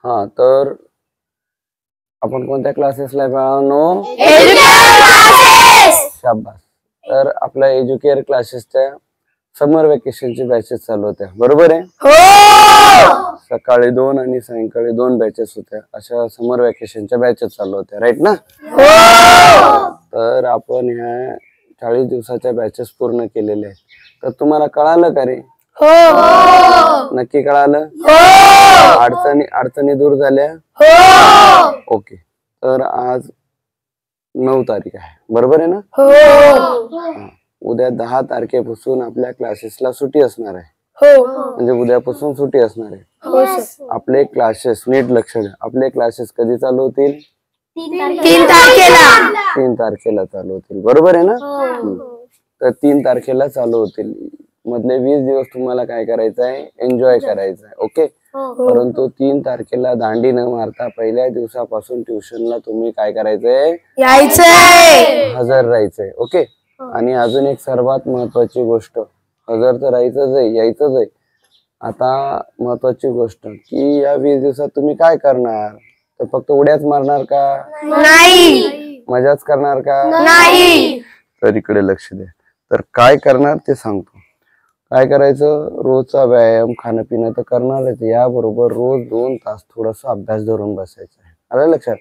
हा, तर आपण कोणत्या क्लासेसला बाळांनो? शाबास. तर आपल्या एज्युकेअर क्लासेसच्या समर वेकेशनची बॅचेस चालू होत्या, बरोबर आहे? सकाळी 2 आणि सायंकाळी 2 बॅचेस होत्या. अशा समर वेकेशनच्या बॅचेस चालू होत्या, राईट ना? तर आपण ह्या 40 दिवसाच्या बॅचेस पूर्ण केलेल्या आहेत. तर तुम्हाला कळालं का रे? नक्की कळालं? अडचणी दूर झाल्या? ओके. तर आज 9 तारीख आहे, बरोबर आहे ना? उद्या 10 तारखेपासून आपल्या क्लासेसला सुट्टी असणार आहे. म्हणजे उद्यापासून सुट्टी असणार आहे. आपले क्लासेस, नीट लक्ष द्या, आपले क्लासेस कधी चालू होतील? 3 तारखेला. 3 तारखेला चालू होतील, बरोबर आहे ना? तर 3 तारखेला चालू होतील. मधले 20 दिवस तुम्हाला काय करायचं आहे? एन्जॉय करायचं आहे, ओके? परंतु 3 तारखेला दांडी न मारता पहिल्या दिवसापासून ट्युशनला तुम्ही काय करायचंय? यायचंय. हजर राहायचंय, ओके? आणि अजून एक सर्वात महत्वाची गोष्ट, हजर तर राहायचंच आहे, यायचंच आहे. आता महत्वाची गोष्ट की या 20 दिवसात तुम्ही काय करणार? तर फक्त उड्याच मारणार का? नाही. मजाच करणार का? नाही. तर इकडे लक्ष द्या. तर काय करणार ते सांगतो. काय करायचं? रोजचा व्यायाम, खाणं पिणं तर करणारच, याबरोबर रोज 2 तास थोडासा अभ्यास धरून बसायचा आहे. आलं लक्षात?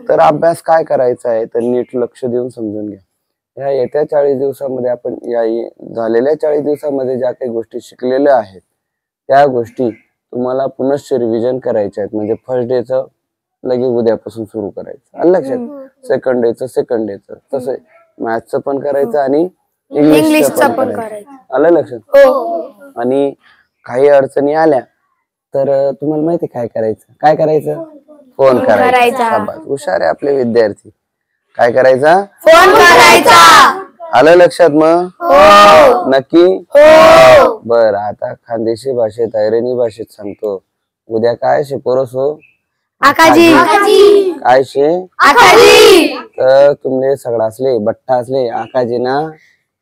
तर अभ्यास काय करायचा आहे तर नीट लक्ष देऊन समजून घ्या. या येत्या 40 दिवसामध्ये आपण या झालेल्या 40 दिवसामध्ये ज्या काही गोष्टी शिकलेल्या आहेत त्या गोष्टी तुम्हाला पुनश्च रिव्हिजन करायच्या आहेत. म्हणजे फर्स्ट डेचं लगेच उद्यापासून सुरू करायचं, आलं लक्षात? सेकंड डेचं तसं मॅथ्सचं पण करायचं आणि इंग्लिशचं पण करायचं, आलं लक्षात? आणि काही अडचणी आल्या तर तुम्हाला माहिती काय करायचं? फोन करायचा. हुशार आहे आपले विद्यार्थी. काय करायचा? फोन करायचा. आलं लक्षात मग? नक्की? बरं, आता खानदेशी भाषेत, ऐरणी भाषेत सांगतो. उद्या काय शे पोरसो? आकाजी. काय शे? आकाजी. तर तुमले सगळासले बट्टा असले आकाजीना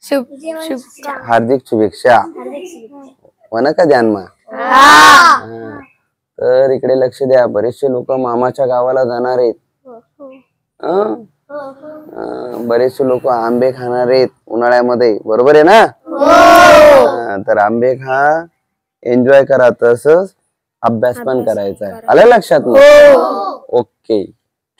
हार्दिक शुभेच्छा. म्हणा का ध्यान मा? तर इकडे लक्ष द्या, बरेचसे लोक मामाच्या गावाला जाणार आहेत. बरेचसे लोक आंबे खाणार आहेत उन्हाळ्यामध्ये, बरोबर आहे ना? तर आंबे खा, एन्जॉय करा, तसंच अभ्यास पण करायचा आहे, आलं लक्षात? ओके.